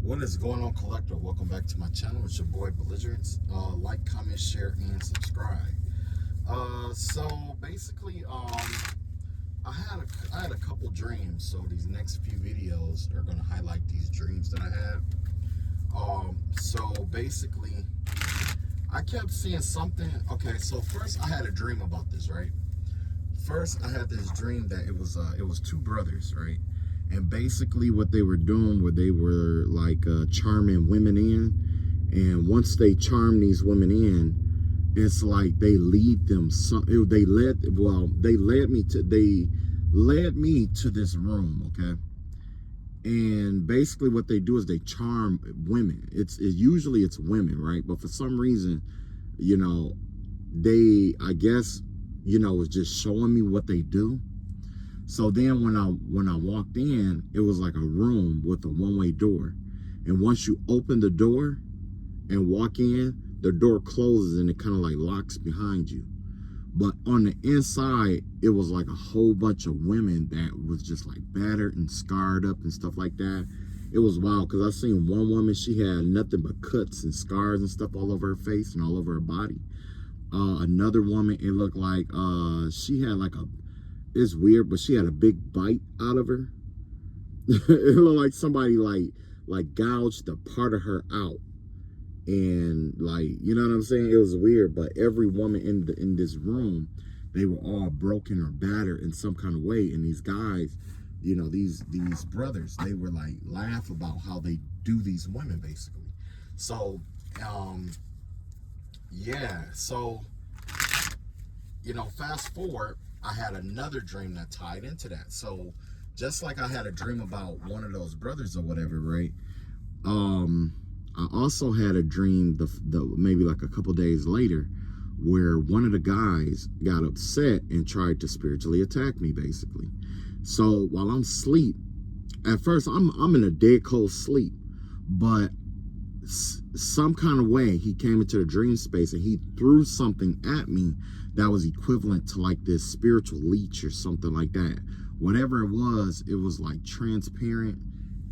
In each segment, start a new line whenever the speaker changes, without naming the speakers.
What is going on, collector? Welcome back to my channel. It's your boy Belligerence. Like, comment, share, and subscribe. So basically, I had a couple dreams. So these next few videos are gonna highlight these dreams that I had. So basically, I kept seeing something. Okay, so first I had a dream about this, right? First, I had this dream that it was two brothers, right? And basically what they were doing, where they were like charming women in, and once they charm these women in, it's like they lead them. They led me to this room, okay? And basically what they do is they charm women. Usually it's women, right? But for some reason, they, I guess, was just showing me what they do. So then when I walked in, it was like a room with a one-way door. And once you open the door and walk in, the door closes and it kind of like locks behind you. But on the inside, it was like a whole bunch of women that was just like battered and scarred up and stuff like that. It was wild because I seen one woman, she had nothing but cuts and scars and stuff all over her face and all over her body. Another woman, it looked like she had like it's weird, but she had a big bite out of her. It looked like somebody like gouged a part of her out. And like, you know what I'm saying? It was weird, but every woman in this room, they were all broken or battered in some kind of way. And these guys, these brothers, they were like laugh about how they do these women basically. So yeah, so fast forward, I had another dream that tied into that. So just like I had a dream about one of those brothers or whatever, right? I also had a dream maybe like a couple days later where one of the guys got upset and tried to spiritually attack me basically. So while I'm asleep, at first I'm in a dead cold sleep, but some kind of way he came into the dream space and he threw something at me that was equivalent to like this spiritual leech or something like that. Whatever it was like transparent,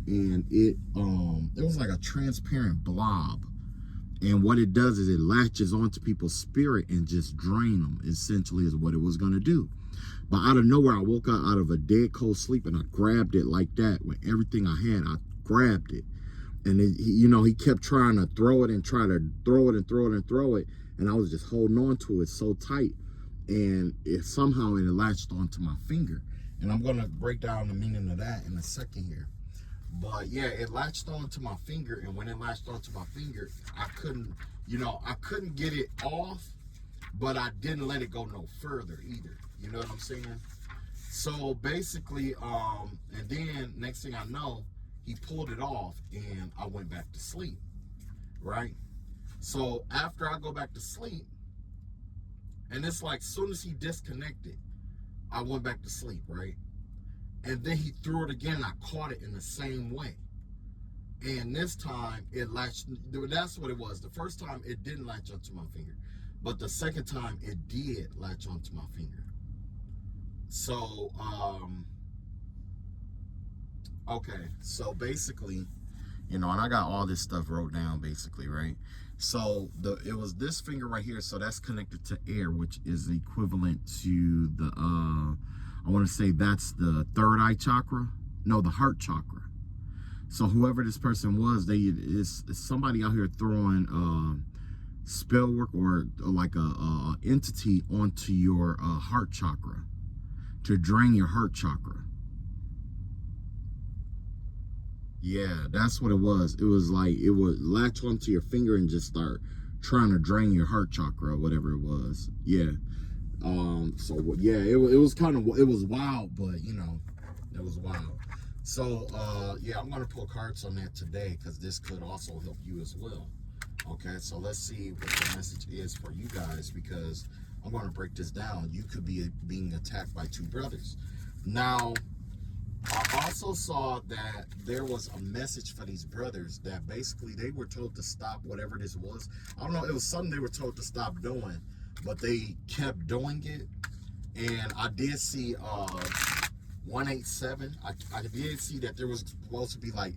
and it was like a transparent blob. And what it does is it latches onto people's spirit and just drain them, essentially is what it was going to do. But out of nowhere, I woke up out of a dead cold sleep and I grabbed it like that. With everything I had, I grabbed it. And he kept trying to throw it and try to throw it and throw it and throw it. And I was just holding on to it so tight. And somehow it latched onto my finger. And I'm going to break down the meaning of that in a second here. But yeah, it latched onto my finger. And when it latched onto my finger, I couldn't get it off. But I didn't let it go no further either. You know what I'm saying? So basically, and then next thing I know, he pulled it off and I went back to sleep, right? So after I go back to sleep, and it's like soon as he disconnected, I went back to sleep, right? And then he threw it again and I caught it in the same way. And this time it latched, that's what it was. The first time it didn't latch onto my finger, but the second time it did latch onto my finger. So, okay, so basically, and I got all this stuff wrote down basically, right? So it was this finger right here, so that's connected to air, which is equivalent to the I want to say that's the third eye chakra. No, the heart chakra. So whoever this person was, is somebody out here throwing spell work or like a entity onto your heart chakra to drain your heart chakra. Yeah, that's what it was. It was like it would latch onto your finger and just start trying to drain your heart chakra or whatever it was. Yeah. So yeah, it was it was wild, but it was wild. So yeah, I'm gonna pull cards on that today because this could also help you as well. Okay, so let's see what the message is for you guys, because I'm gonna break this down. You could be being attacked by two brothers. Now, I also saw that there was a message for these brothers that basically they were told to stop whatever this was. I don't know, it was something they were told to stop doing, but they kept doing it. And I did see 187. I did see that there was supposed to be like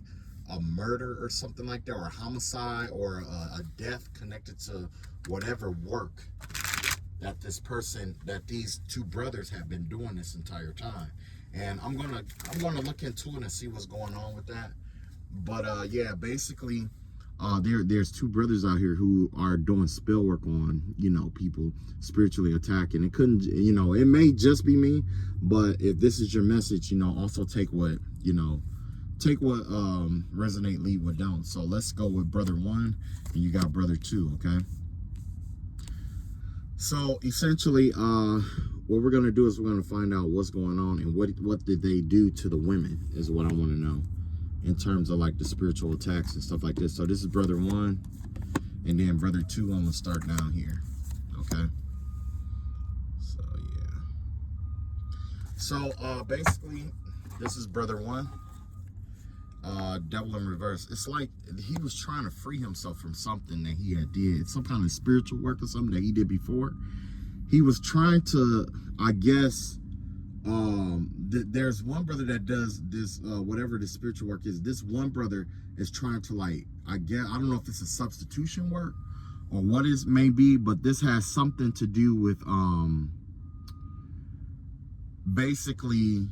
a murder or something like that, or a homicide, or a death connected to whatever work that these two brothers have been doing this entire time. And I'm gonna look into it and see what's going on with that. But yeah, basically, there's two brothers out here who are doing spell work on, people spiritually attacking. It couldn't, it may just be me, but if this is your message, also take what resonate, leave what don't. So let's go with brother 1, and you got brother 2. Okay. So essentially, what we're gonna do is we're gonna find out what's going on and what did they do to the women is what I want to know, in terms of like the spiritual attacks and stuff like this. So this is brother 1, and then brother 2. I'm gonna start down here. Okay. So yeah. So basically, this is brother 1. Devil in reverse. It's like he was trying to free himself from something that he had did, some kind of spiritual work or something that he did before. He was trying to, I guess, there's one brother that does this, whatever the spiritual work is. This one brother is trying to, like, I don't know if it's a substitution work or what it may be, but this has something to do with basically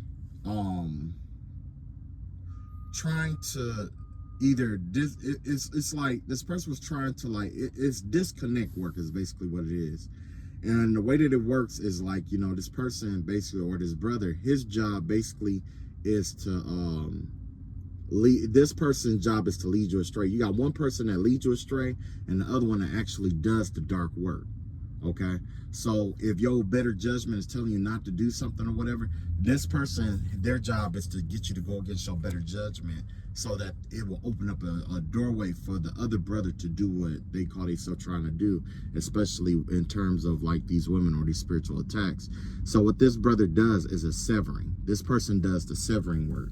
trying to either it's like this person was trying to, like, it's disconnect work is basically what it is. And the way that it works is like, this person basically, or this brother, his job basically is to lead. This person's job is to lead you astray. You got one person that leads you astray and the other one that actually does the dark work. Okay, so if your better judgment is telling you not to do something or whatever, this person, their job is to get you to go against your better judgment, so that it will open up a doorway for the other brother to do what they call themselves trying to do, especially in terms of like these women or these spiritual attacks. So what this brother does is a severing. This person does the severing work.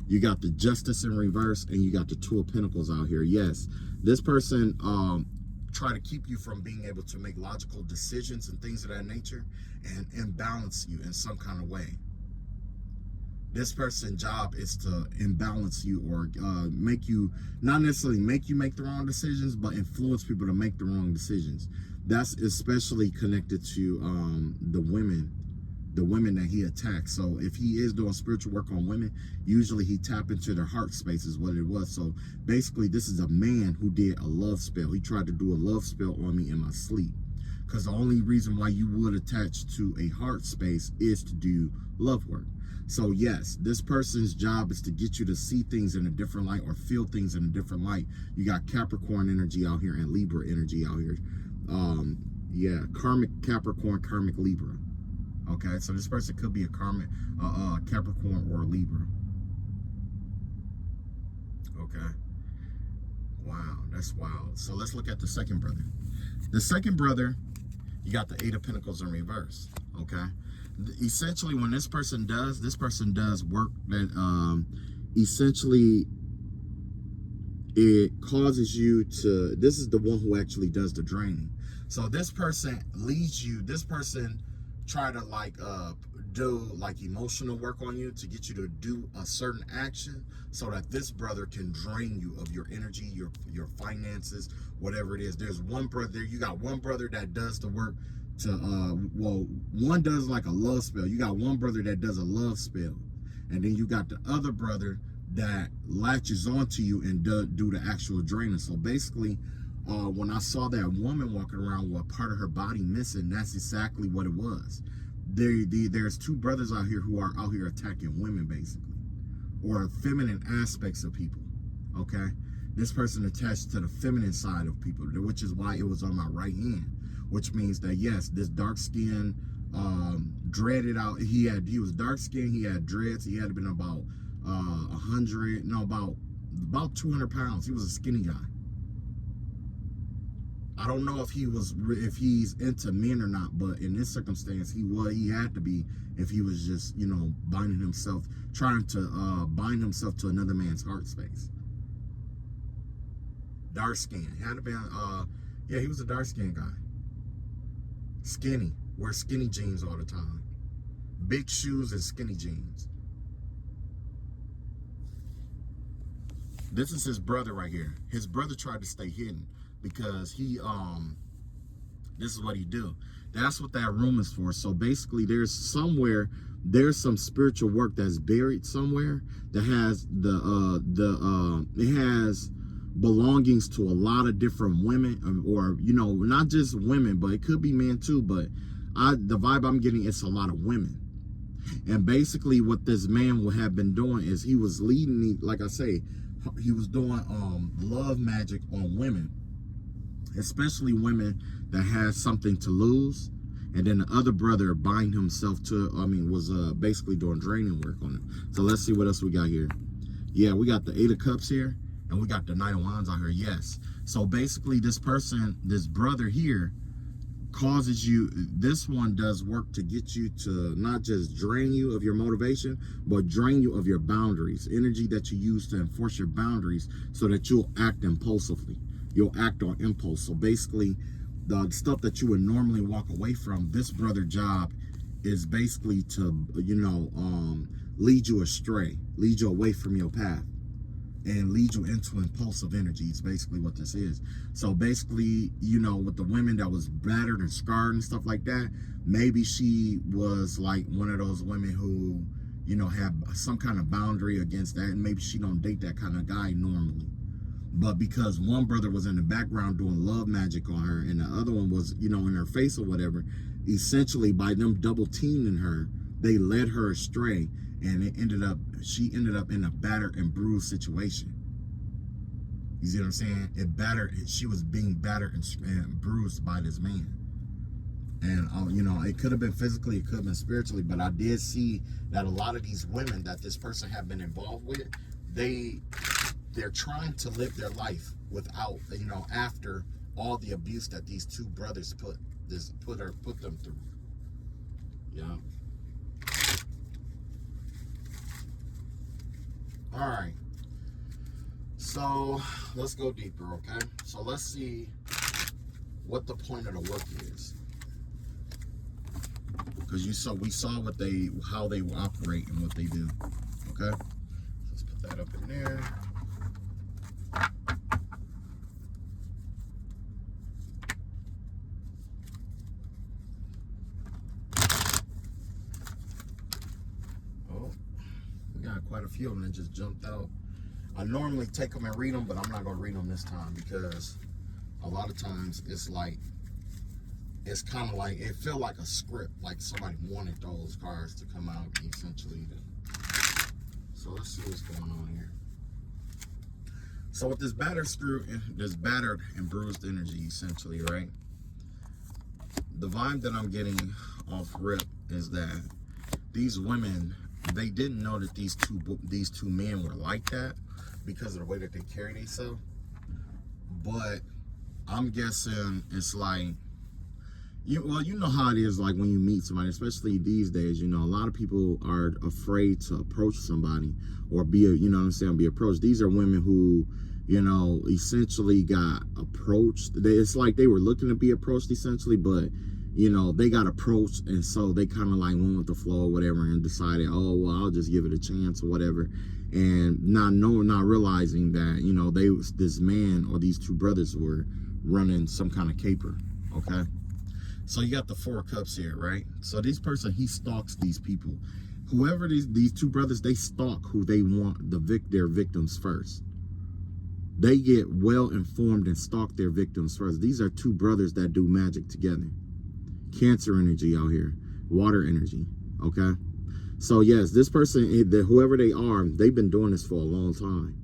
You got the Justice in reverse, and you got the Two of Pentacles out here. Yes, this person try to keep you from being able to make logical decisions and things of that nature, and imbalance you in some kind of way. This person's job is to imbalance you, or make you, not necessarily make you make the wrong decisions, but influence people to make the wrong decisions. That's especially connected to the women that he attacks. So if he is doing spiritual work on women, usually he tap into their heart space is what it was. So basically, this is a man who did a love spell. He tried to do a love spell on me in my sleep, because the only reason why you would attach to a heart space is to do love work. So yes, this person's job is to get you to see things in a different light, or feel things in a different light. You got Capricorn energy out here and Libra energy out here. Yeah, karmic Capricorn, karmic Libra. Okay, so this person could be a karmic Capricorn or a Libra. Okay. Wow, that's wild. So let's look at the second brother. The second brother, you got the Eight of Pentacles in reverse. Okay. Essentially, when this person does work that essentially it causes you to, this is the one who actually does the draining. So this person leads you, this person try to do like emotional work on you to get you to do a certain action, so that this brother can drain you of your energy, your finances, whatever it is. There's one brother, you got one brother that does the work to one does like a love spell. You got one brother that does a love spell, and then you got the other brother that latches onto you and do the actual draining. So basically, when I saw that woman walking around with part of her body missing, that's exactly what it was. There's two brothers out here who are out here attacking women, basically, or feminine aspects of people. Okay, this person attached to the feminine side of people, which is why it was on my right hand, which means that yes, this dark skin, dreaded out. He was dark skinned. He had dreads. He had been about about 200 pounds. He was a skinny guy. I don't know if he's into men or not, but in this circumstance, he had to be, if he was just, trying to bind himself to another man's heart space. Dark skin. Had to be, yeah, he was a dark skinned guy. Skinny. Wears skinny jeans all the time. Big shoes and skinny jeans. This is his brother right here. His brother tried to stay hidden because he this is what he do. That's what that room is for. So basically there's some spiritual work that's buried somewhere that has it has belongings to a lot of different women, or you know, not just women, but it could be men too, but the vibe I'm getting, it's a lot of women. And basically what this man would have been doing is he was leading, like I say, he was doing love magic on women, especially women that had something to lose. And then the other brother bind himself to, was basically doing draining work on it. So let's see what else we got here. Yeah, we got the 8 of Cups here, and we got the Knight of Wands out here. Yes. So basically this person, this brother here, causes you, this one does work to get you to not just drain you of your motivation, but drain you of your boundaries, energy that you use to enforce your boundaries so that you'll act impulsively. You'll act on impulse. So basically the stuff that you would normally walk away from, this brother job is basically to, lead you astray, lead you away from your path, and lead you into impulsive energy. It's basically what this is. So basically, with the women that was battered and scarred and stuff like that, maybe she was like one of those women who, have some kind of boundary against that, and maybe she don't date that kind of guy normally. But because one brother was in the background doing love magic on her, and the other one was, in her face or whatever, essentially by them double teaming her, they led her astray, and she ended up in a battered and bruised situation. You see what I'm saying? She was being battered and bruised by this man. And, it could have been physically, it could have been spiritually, but I did see that a lot of these women that this person had been involved with, they're trying to live their life without, after all the abuse that these two brothers put them through. Yeah. All right. So let's go deeper, okay? So let's see what the point of the work is. Because we saw how they operate and what they do. Okay? Let's put that up in there. Quite a few of them that just jumped out. I normally take them and read them, but I'm not going to read them this time because a lot of times it's kind of like, it felt like a script, like somebody wanted those cards to come out essentially. So let's see what's going on here. So with this battered and bruised energy, essentially, right? The vibe that I'm getting off rip is that these women, they didn't know that these two men were like that because of the way that they carry themselves. But I'm guessing it's like, you know how it is, like when you meet somebody, especially these days, a lot of people are afraid to approach somebody or be approached. These are women who, essentially got approached. It's like they were looking to be approached essentially, but they got approached, and so they kind of like went with the flow or whatever and decided, oh, well, I'll just give it a chance or whatever. And not realizing that, this man or these two brothers were running some kind of caper, okay? So you got the 4 of Cups here, right? So this person, he stalks these people. Whoever these two brothers, they stalk who they want their victims first. They get well informed and stalk their victims first. These are two brothers that do magic together. Cancer energy out here, water energy, okay? So yes, this person, whoever they are, they've been doing this for a long time.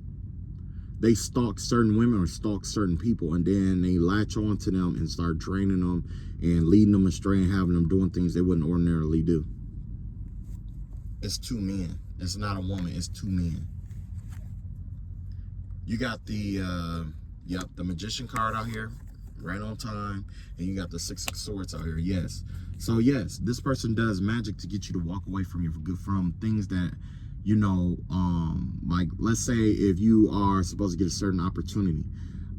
They stalk certain women or stalk certain people, and then they latch on to them and start draining them and leading them astray and having them doing things they wouldn't ordinarily do. It's 2 men. It's not a woman. It's 2 men. You got the Magician card out here, right on time, and you got the 6 of Swords out here. Yes. So yes, this person does magic to get you to walk away from things that, like let's say if you are supposed to get a certain opportunity.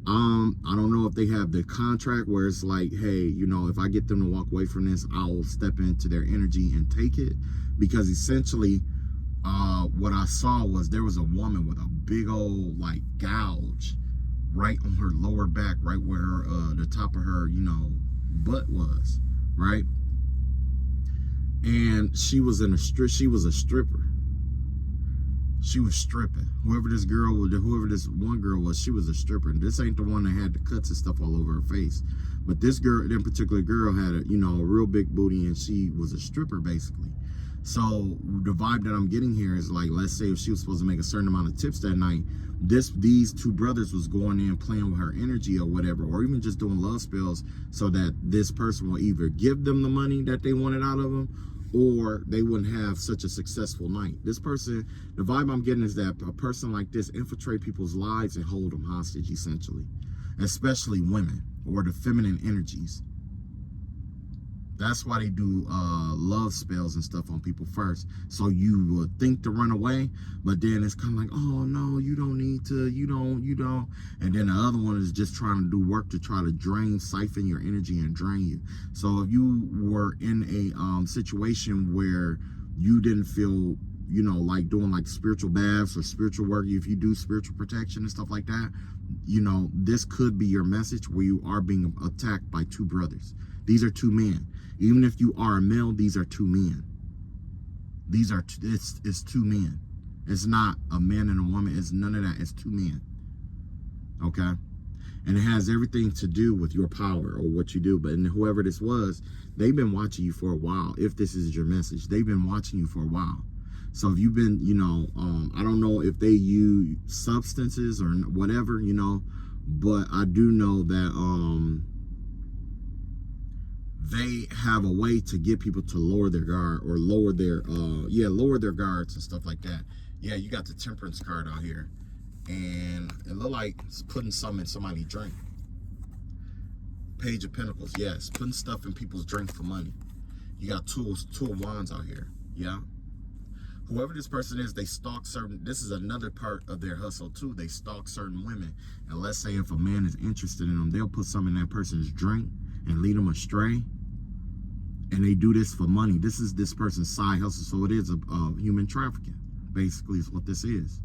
I don't know if they have the contract where it's like, hey, if I get them to walk away from this, I'll step into their energy and take it, because essentially what I saw was there was a woman with a big old like gouge right on her lower back, right where her the top of her, you know, butt was, right? And she was a stripper. She was stripping. Whoever this one girl was, she was a stripper. And this ain't the one that had the cuts and stuff all over her face. But this girl, that particular girl, had a, you know, a real big booty, and she was a stripper basically. So the vibe that I'm getting here is like, let's say if she was supposed to make a certain amount of tips that night, these two brothers was going in playing with her energy or whatever, or even just doing love spells so that this person will either give them the money that they wanted out of them, or they wouldn't have such a successful night. This person, the vibe I'm getting is that a person like this infiltrate people's lives and hold them hostage, essentially, especially women or the feminine energies. That's why they do love spells and stuff on people first. So you would think to run away, but then it's kind of like, oh no, you don't need to, you don't. And then the other one is just trying to do work to try to siphon your energy and drain you. So if you were in a situation where you didn't feel, you know, like doing like spiritual baths or spiritual work, if you do spiritual protection and stuff like that, you know, this could be your message where you are being attacked by two brothers. These are two men. Even if you are a male, these are two men. It's two men. It's not a man and a woman. It's none of that. It's two men. Okay? And it has everything to do with your power or what you do. But whoever this was, they've been watching you for a while. If this is your message, they've been watching you for a while. So if you've been, you know, I don't know if they use substances or whatever, you know, but I do know that they have a way to get people to lower their guard or lower their guards and stuff like that. Yeah, you got the temperance card out here, and it look like it's putting something in somebody's drink. Page of Pentacles, yes, putting stuff in people's drink for money. You got two of wands out here. Yeah, whoever this person is, they stalk this is another part of their hustle too. They stalk certain women, and let's say if a man is interested in them, they'll put something in that person's drink and lead them astray. And they do this for money. This is this person's side hustle. So it is a human trafficking, basically, is what this is.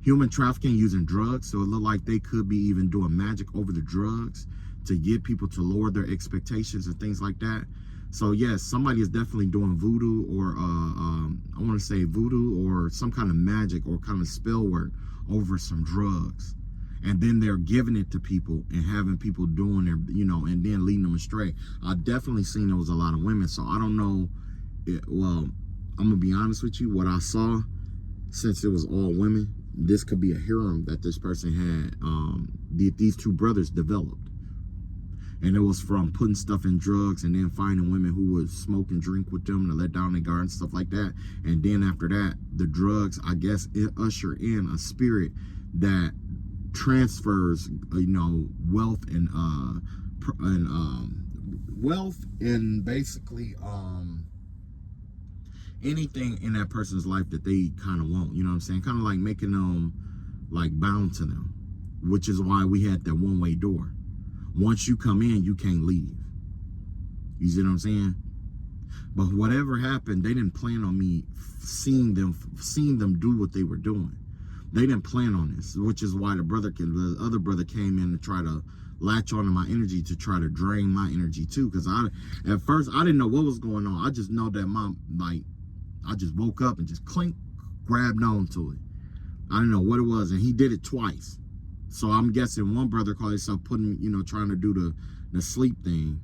Human trafficking using drugs. So it look like they could be even doing magic over the drugs to get people to lower their expectations and things like that. So yes, somebody is definitely doing voodoo or I want to say voodoo or some kind of magic or kind of spell work over some drugs. And then they're giving it to people and having people doing their, you know, and then leading them astray. I definitely seen there was a lot of women. So I don't know. Well, I'm going to be honest with you. What I saw, since it was all women, this could be a harem that this person had, these two brothers developed. And it was from putting stuff in drugs and then finding women who would smoke and drink with them to let down their guard and stuff like that. And then after that, the drugs, I guess, it usher in a spirit that transfers, you know, wealth and basically anything in that person's life that they kind of want, you know what I'm saying, kind of like making them like bound to them, which is why we had that one-way door. Once you come in, you can't leave. You see what I'm saying? But whatever happened, they didn't plan on me seeing them do what they were doing. They didn't plan on this, which is why the other brother came in to try to latch onto my energy to try to drain my energy too. Because at first I didn't know what was going on. I just know that I just woke up and just clink, grabbed onto it. I didn't know what it was, and he did it twice. So I'm guessing one brother called himself putting, you know, trying to do the sleep thing.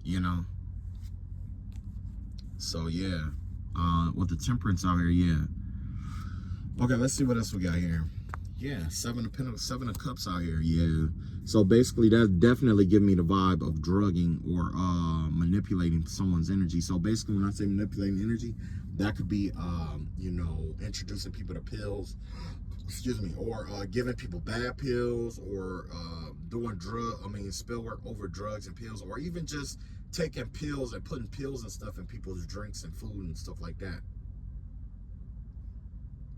You know. So yeah. With the temperance out here, yeah. Okay, let's see what else we got here. Yeah, Seven of Pentacles, Seven of Cups out here, yeah. So basically, that's definitely giving me the vibe of drugging or manipulating someone's energy. So basically, when I say manipulating energy, that could be, you know, introducing people to pills, excuse me, or giving people bad pills, or doing spell work over drugs and pills, or even just taking pills and putting pills and stuff in people's drinks and food and stuff like that.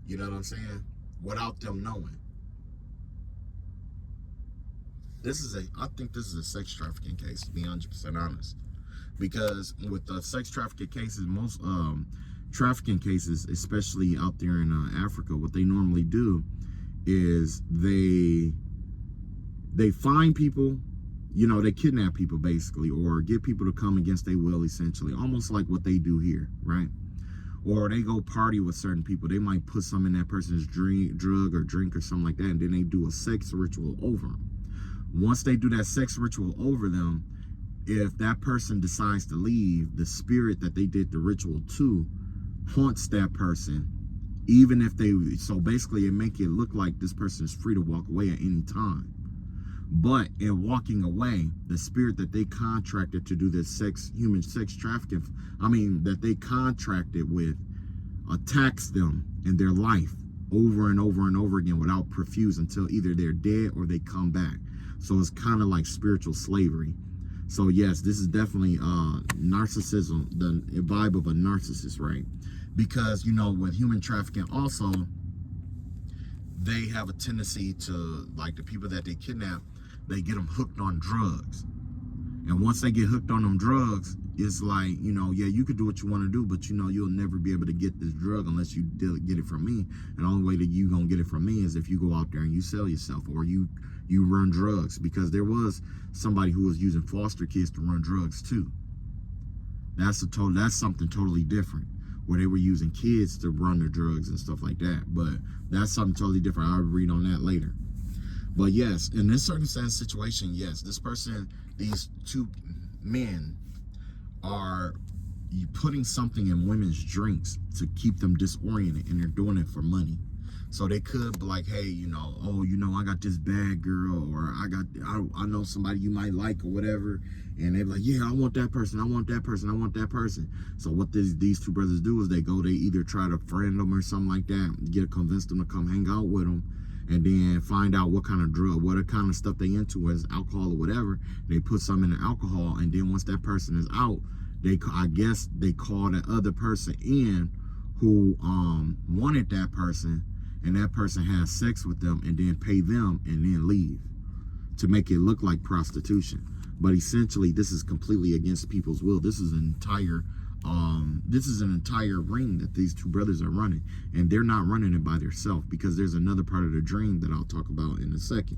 You know what I'm saying? Without them knowing. I think this is a sex trafficking case, to be 100% honest. Because with the sex trafficking cases, most trafficking cases, especially out there in Africa, what they normally do is they find people, you know, they kidnap people basically, or get people to come against their will, essentially, almost like what they do here, right? Or they go party with certain people. They might put some in that person's drug or drink or something like that, and then they do a sex ritual over them. Once they do that sex ritual over them, if that person decides to leave, the spirit that they did the ritual to haunts that person, even if they, so basically it make it look like this person is free to walk away at any time. But in walking away, the spirit that they contracted to do this human sex trafficking, that they contracted with, attacks them in their life over and over and over again without profuse until either they're dead or they come back. So it's kind of like spiritual slavery. So yes, this is definitely narcissism, the vibe of a narcissist, right? Because, you know, with human trafficking also, they have a tendency to, like the people that they kidnap, they get them hooked on drugs. And once they get hooked on them drugs, it's like, you know, yeah, you could do what you want to do, but you know, you'll never be able to get this drug unless you get it from me. And the only way that you gonna get it from me is if you go out there and you sell yourself, or you run drugs. Because there was somebody who was using foster kids to run drugs too. That's something totally different, where they were using kids to run their drugs and stuff like that. But that's something totally different. I'll read on that later. But yes, in this circumstance situation, yes, this person, these two men are putting something in women's drinks to keep them disoriented, and they're doing it for money. So they could be like, hey, you know, oh, you know, I got this bad girl, or I know somebody you might like or whatever. And they're like, yeah, I want that person. I want that person. I want that person. So what these two brothers do is they either try to friend them or something like that, convince them to come hang out with them, and then find out what kind of drug, what kind of stuff they into, whether it's alcohol or whatever. They put some in the alcohol, and then once that person is out, I guess they call that other person in who wanted that person, and that person has sex with them and then pay them and then leave to make it look like prostitution. But essentially, this is completely against people's will. This is an entire ring that these two brothers are running, and they're not running it by themselves, because there's another part of the dream that I'll talk about in a second.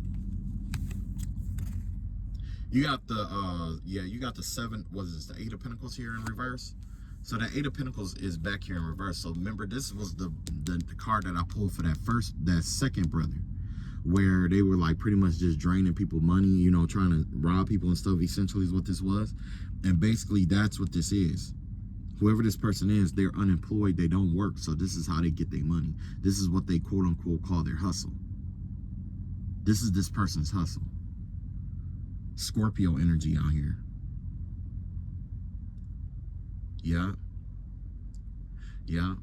You got the seven, the Eight of Pentacles here in reverse. So that Eight of Pentacles is back here in reverse. So remember, this was the card that I pulled for that second brother, where they were like pretty much just draining people money, you know, trying to rob people and stuff, essentially is what this was. And basically that's what this is. Whoever this person is, they're unemployed, they don't work, so this is how they get their money. This is what they quote unquote call their hustle. This is this person's hustle. Scorpio energy out here. Yeah.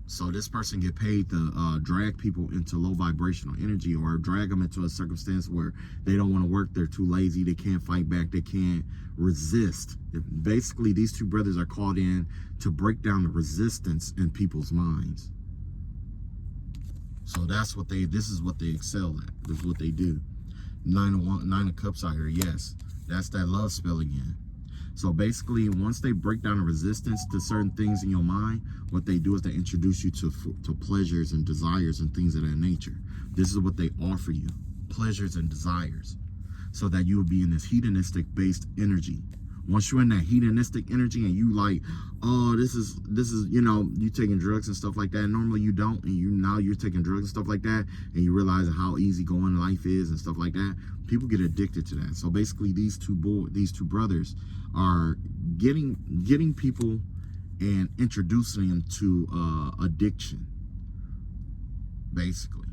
So this person get paid to drag people into low vibrational energy, or drag them into a circumstance where they don't want to work, they're too lazy, they can't fight back, they can't resist. Basically, these two brothers are called in to break down the resistance in people's minds. So this is what they excel at. This is what they do. Nine of Cups out here, yes. That's that love spell again. So basically, once they break down the resistance to certain things in your mind, what they do is they introduce you to pleasures and desires and things of that nature. This is what they offer you, pleasures and desires, so that you will be in this hedonistic based energy. Once you're in that hedonistic energy and you like, oh, this is, you know, you taking drugs and stuff like that. Normally you don't, and now you're taking drugs and stuff like that, and you realize how easy going life is and stuff like that. People get addicted to that. So basically, these two brothers are getting people and introducing them to addiction, basically.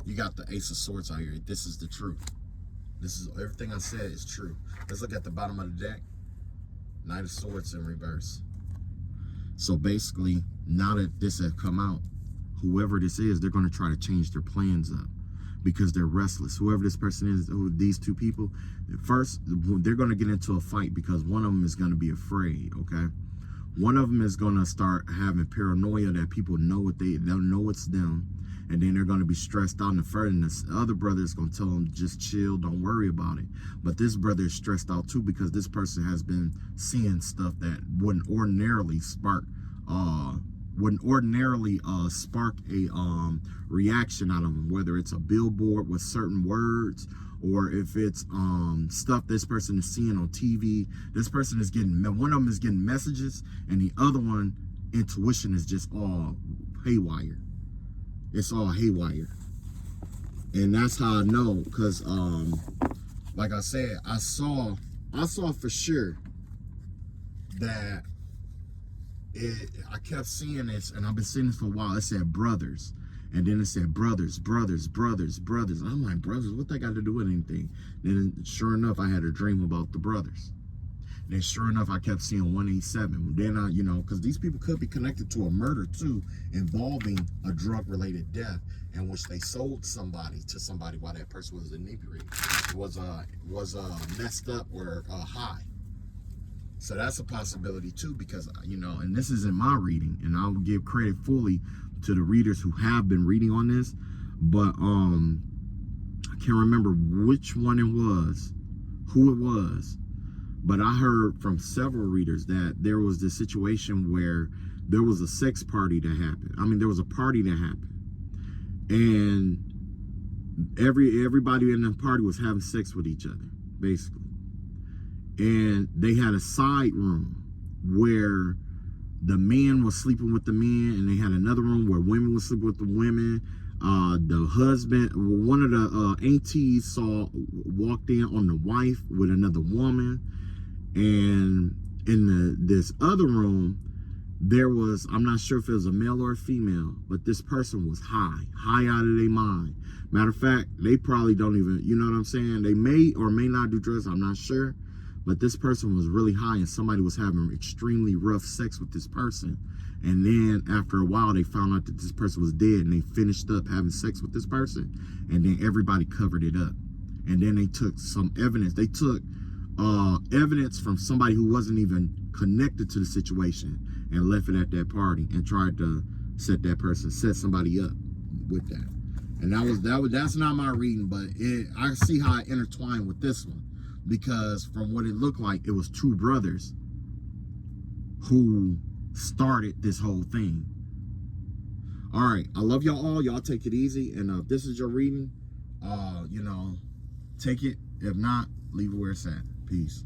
You got the Ace of Swords out here. This is the truth. This is everything I said is true. Let's look at the bottom of the deck. Knight of Swords in reverse. So basically, now that this has come out, whoever this is, they're going to try to change their plans up because they're restless. Whoever this person is, these two people, first, they're going to get into a fight because one of them is going to be afraid, okay? One of them is gonna start having paranoia that people know what they'll know it's them, and then they're gonna be stressed out. And the other brother is gonna tell them, just chill, don't worry about it. But this brother is stressed out too, because this person has been seeing stuff that wouldn't ordinarily spark a reaction out of them, whether it's a billboard with certain words, or if it's stuff this person is seeing on TV. This person is getting, one of them is getting messages, and the other one, intuition is just all haywire. It's all haywire. And that's how I know, because like I said, I saw for sure that I kept seeing this, and I've been seeing this for a while. It said brothers, and then it said brothers. I'm like, brothers, what that got to do with anything? Then sure enough, I had a dream about the brothers. And then sure enough, I kept seeing 187. Then I, because these people could be connected to a murder too, involving a drug-related death, in which they sold somebody to somebody while that person was inebriated, was messed up or high. So that's a possibility too, because and this isn't my reading, and I'll give credit fully to the readers who have been reading on this, but I can't remember which one it was, who it was, but I heard from several readers that there was this situation where there was a sex party that happened. I mean, there was a party that happened, and everybody in the party was having sex with each other, basically. And they had a side room where the men was sleeping with the men, and they had another room where women was sleeping with the women. The husband, one of the aunties walked in on the wife with another woman, and in this other room, there was, I'm not sure if it was a male or a female, but this person was high out of their mind. Matter of fact, they probably don't even, you know what I'm saying? They may or may not do drugs, I'm not sure. But this person was really high, and somebody was having extremely rough sex with this person. And then after a while, they found out that this person was dead, and they finished up having sex with this person. And then everybody covered it up. And then they took some evidence. They took evidence from somebody who wasn't even connected to the situation, and left it at that party, and tried to set somebody up with that. And that's not my reading, but I see how it intertwined with this one. Because from what it looked like, it was two brothers who started this whole thing. All right, I love y'all all. Y'all take it easy. And if this is your reading, take it. If not, leave it where it's at. Peace.